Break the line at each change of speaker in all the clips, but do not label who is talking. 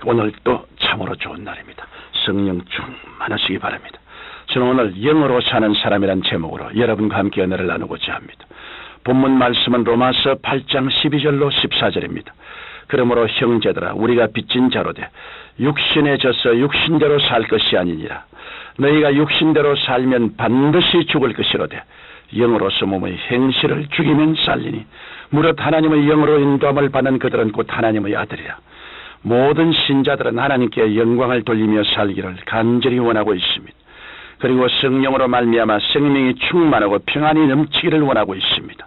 오늘 또 참으로 좋은 날입니다. 성령 충만하시기 바랍니다. 저는 오늘 영으로 사는 사람이란 제목으로 여러분과 함께 은혜를 나누고자 합니다. 본문 말씀은 로마서 8장 12절로 14절입니다. 그러므로 형제들아 우리가 빚진 자로 돼 육신에 져서 육신대로 살 것이 아니니라. 너희가 육신대로 살면 반드시 죽을 것이로되 영으로서 몸의 행실을 죽이면 살리니 무릇 하나님의 영으로 인도함을 받는 그들은 곧 하나님의 아들이라. 모든 신자들은 하나님께 영광을 돌리며 살기를 간절히 원하고 있습니다. 그리고 성령으로 말미암아 생명이 충만하고 평안이 넘치기를 원하고 있습니다.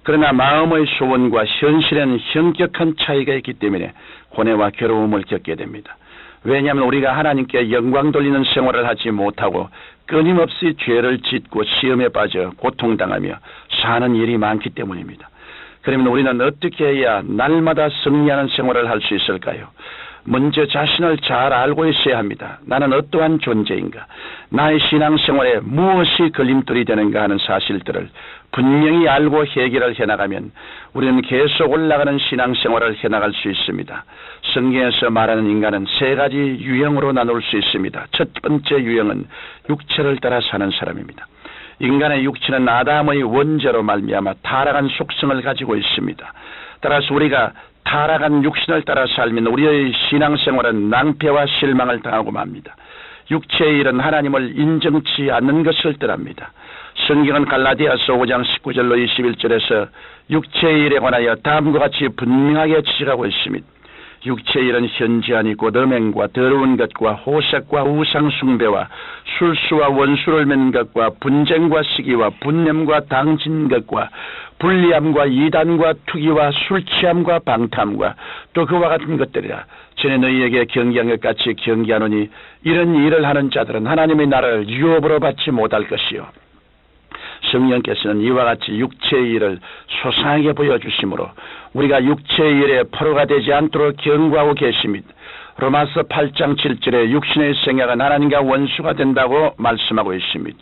그러나 마음의 소원과 현실에는 현격한 차이가 있기 때문에 고뇌와 괴로움을 겪게 됩니다. 왜냐하면 우리가 하나님께 영광 돌리는 생활을 하지 못하고 끊임없이 죄를 짓고 시험에 빠져 고통당하며 사는 일이 많기 때문입니다. 그러면 우리는 어떻게 해야 날마다 승리하는 생활을 할 수 있을까요? 먼저 자신을 잘 알고 있어야 합니다. 나는 어떠한 존재인가? 나의 신앙생활에 무엇이 걸림돌이 되는가 하는 사실들을 분명히 알고 해결을 해나가면 우리는 계속 올라가는 신앙생활을 해나갈 수 있습니다. 성경에서 말하는 인간은 세 가지 유형으로 나눌 수 있습니다. 첫 번째 유형은 육체를 따라 사는 사람입니다. 인간의 육체는 아담의 원죄로 말미암아 타락한 속성을 가지고 있습니다. 따라서 우리가 타락한 육신을 따라 살면 우리의 신앙생활은 낭패와 실망을 당하고 맙니다. 육체의 일은 하나님을 인정치 않는 것을 뜻합니다. 성경은 갈라디아서 5장 19절로 21절에서 육체의 일에 관하여 다음과 같이 분명하게 지적하고 있습니다. 육체의 일은 현저하니 곧 음행과 더러운 것과 호색과 우상 숭배와 술수와 원수를 맺는 것과 분쟁과 시기와 분냄과 당진 것과 불리함과 이단과 투기와 술취함과 방탐과 또 그와 같은 것들이라. 전에 너희에게 경계한 것 같이 경계하노니 이런 일을 하는 자들은 하나님의 나라를 유업으로 받지 못할 것이요. 성령께서는 이와 같이 육체의 일을 소상하게 보여주시므로 우리가 육체의 일에 포로가 되지 않도록 경고하고 계십니다. 로마서 8장 7절에 육신의 생각은 하나님과 원수가 된다고 말씀하고 있습니다.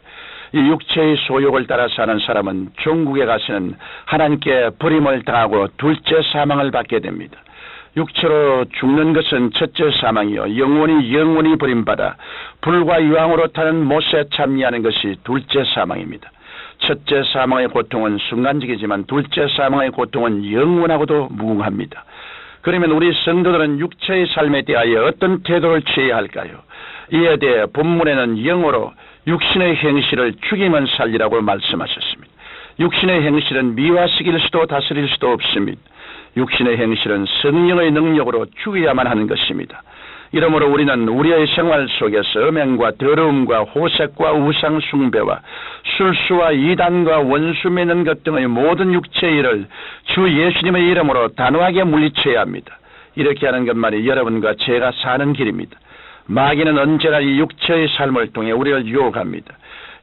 이 육체의 소욕을 따라 사는 사람은 종국에 가서는 하나님께 버림을 당하고 둘째 사망을 받게 됩니다. 육체로 죽는 것은 첫째 사망이요 영원히 버림받아 불과 유황으로 타는 못에 참여하는 것이 둘째 사망입니다. 첫째 사망의 고통은 순간적이지만 둘째 사망의 고통은 영원하고도 무궁합니다. 그러면 우리 성도들은 육체의 삶에 대하여 어떤 태도를 취해야 할까요? 이에 대해 본문에는 영어로 육신의 행실을 죽이면 살리라고 말씀하셨습니다. 육신의 행실은 미화시킬 수도 다스릴 수도 없습니다. 육신의 행실은 성령의 능력으로 죽여야만 하는 것입니다. 이러므로 우리는 우리의 생활 속에서 음행과 더러움과 호색과 우상 숭배와 술수와 이단과 원수 맺는 것 등의 모든 육체의 일을 주 예수님의 이름으로 단호하게 물리쳐야 합니다. 이렇게 하는 것만이 여러분과 제가 사는 길입니다. 마귀는 언제나 이 육체의 삶을 통해 우리를 유혹합니다.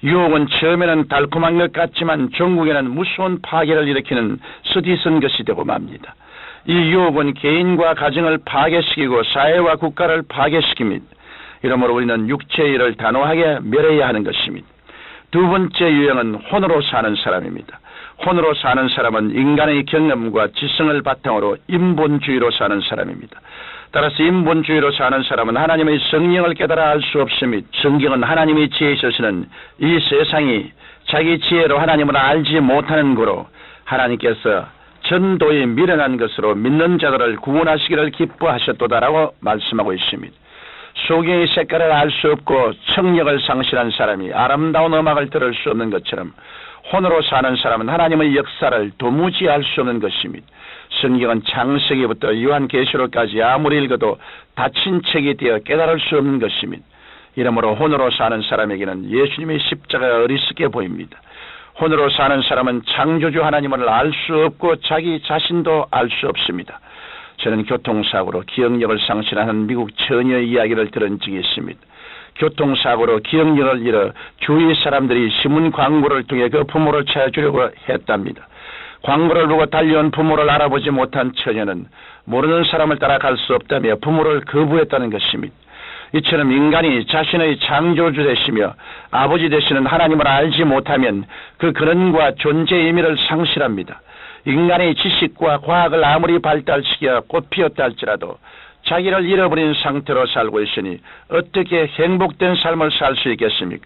유혹은 처음에는 달콤한 것 같지만 종국에는 무서운 파괴를 일으키는 쓰디쓴 것이 되고 맙니다. 이 유혹은 개인과 가정을 파괴시키고 사회와 국가를 파괴시킵니다. 이러므로 우리는 육체의 일을 단호하게 멸해야 하는 것입니다. 두 번째 유형은 혼으로 사는 사람입니다. 혼으로 사는 사람은 인간의 경험과 지성을 바탕으로 인본주의로 사는 사람입니다. 따라서 인본주의로 사는 사람은 하나님의 성령을 깨달아 알 수 없습니다. 성경은 하나님의 지혜에 있어서는 이 세상이 자기 지혜로 하나님을 알지 못하는 거로 하나님께서 전도에 미련한 것으로 믿는 자들을 구원하시기를 기뻐하셨도다라고 말씀하고 있습니다. 소경의 색깔을 알 수 없고 청력을 상실한 사람이 아름다운 음악을 들을 수 없는 것처럼 혼으로 사는 사람은 하나님의 역사를 도무지 알 수 없는 것입니다. 성경은 창세기부터 요한계시록까지 아무리 읽어도 닫힌 책이 되어 깨달을 수 없는 것입니다. 이러므로 혼으로 사는 사람에게는 예수님의 십자가가 어리석게 보입니다. 혼으로 사는 사람은 창조주 하나님을 알 수 없고 자기 자신도 알 수 없습니다. 저는 교통사고로 기억력을 상실하는 미국 처녀의 이야기를 들은 적이 있습니다. 교통사고로 기억력을 잃어 주위 사람들이 신문 광고를 통해 그 부모를 찾아주려고 했답니다. 광고를 보고 달려온 부모를 알아보지 못한 처녀는 모르는 사람을 따라갈 수 없다며 부모를 거부했다는 것입니다. 이처럼 인간이 자신의 창조주 되시며 아버지 되시는 하나님을 알지 못하면 그 근원과 존재의 의미를 상실합니다. 인간의 지식과 과학을 아무리 발달시켜 꽃피었다 할지라도 자기를 잃어버린 상태로 살고 있으니 어떻게 행복된 삶을 살 수 있겠습니까?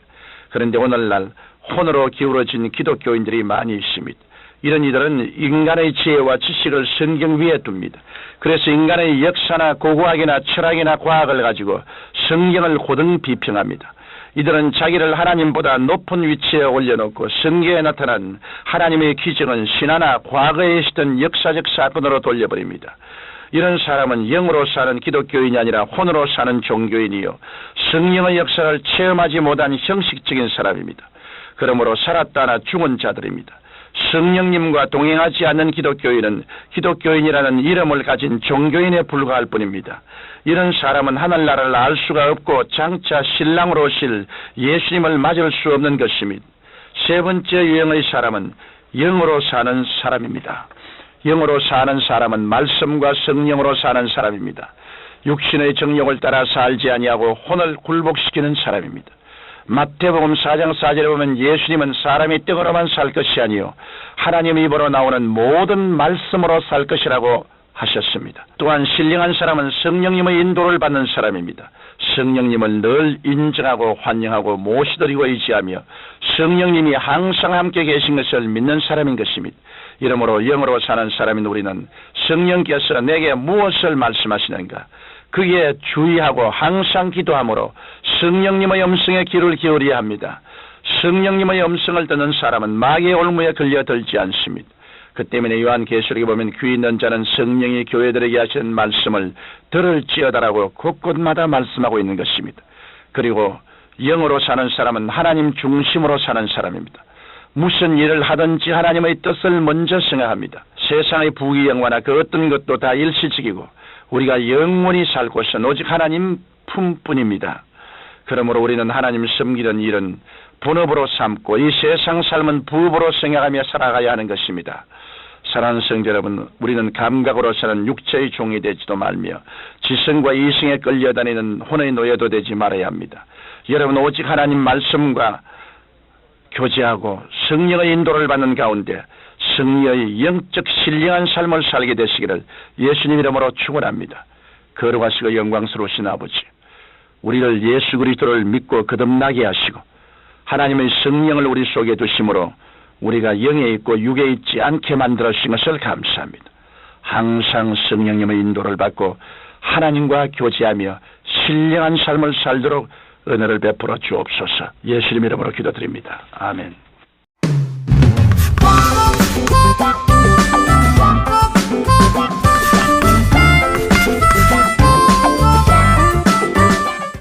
그런데 오늘날 혼으로 기울어진 기독교인들이 많이 있습니다. 이런 이들은 인간의 지혜와 지식을 성경 위에 둡니다. 그래서 인간의 역사나 고고학이나 철학이나 과학을 가지고 성경을 고등 비평합니다. 이들은 자기를 하나님보다 높은 위치에 올려놓고 성경에 나타난 하나님의 기적은 신화나 과거에 있었던 역사적 사건으로 돌려버립니다. 이런 사람은 영으로 사는 기독교인이 아니라 혼으로 사는 종교인이요, 성령의 역사를 체험하지 못한 형식적인 사람입니다. 그러므로 살았다나 죽은 자들입니다. 성령님과 동행하지 않는 기독교인은 기독교인이라는 이름을 가진 종교인에 불과할 뿐입니다. 이런 사람은 하늘나라를 알 수가 없고 장차 신랑으로 오실 예수님을 맞을 수 없는 것입니다. 세 번째 유형의 사람은 영으로 사는 사람입니다. 영으로 사는 사람은 말씀과 성령으로 사는 사람입니다. 육신의 정욕을 따라 살지 아니하고 혼을 굴복시키는 사람입니다. 마태복음 4장 4절에 보면 예수님은 사람이 떡으로만 살 것이 아니요 하나님 입으로 나오는 모든 말씀으로 살 것이라고 하셨습니다. 또한 신령한 사람은 성령님의 인도를 받는 사람입니다. 성령님을 늘 인정하고 환영하고 모시드리고 의지하며 성령님이 항상 함께 계신 것을 믿는 사람인 것입니다. 이러므로 영으로 사는 사람인 우리는 성령께서 내게 무엇을 말씀하시는가 그에 주의하고 항상 기도함으로 성령님의 음성에 귀를 기울여야 합니다. 성령님의 음성을 듣는 사람은 마귀의 올무에 걸려들지 않습니다. 그 때문에 요한계시록에 보면 귀 있는 자는 성령이 교회들에게 하시는 말씀을 들을지어다라고 곳곳마다 말씀하고 있는 것입니다. 그리고 영으로 사는 사람은 하나님 중심으로 사는 사람입니다. 무슨 일을 하든지 하나님의 뜻을 먼저 생각합니다. 세상의 부귀영화나 그 어떤 것도 다 일시적이고 우리가 영원히 살 곳은 오직 하나님 품뿐입니다. 그러므로 우리는 하나님 섬기는 일은 본업으로 삼고 이 세상 삶은 부업으로 생각하며 살아가야 하는 것입니다. 사랑하는 성도 여러분, 우리는 감각으로 사는 육체의 종이 되지도 말며 지성과 이성에 끌려다니는 혼의 노예도 되지 말아야 합니다. 여러분 오직 하나님 말씀과 교제하고 성령의 인도를 받는 가운데 승리의 영적 신령한 삶을 살게 되시기를 예수님 이름으로 축원합니다. 거룩하시고 영광스러우신 아버지, 우리를 예수 그리스도를 믿고 거듭나게 하시고 하나님의 성령을 우리 속에 두심으로 우리가 영에 있고 육에 있지 않게 만들어 주신 것을 감사합니다. 항상 성령님의 인도를 받고 하나님과 교제하며 신령한 삶을 살도록 은혜를 베풀어 주옵소서. 예수님 이름으로 기도드립니다. 아멘.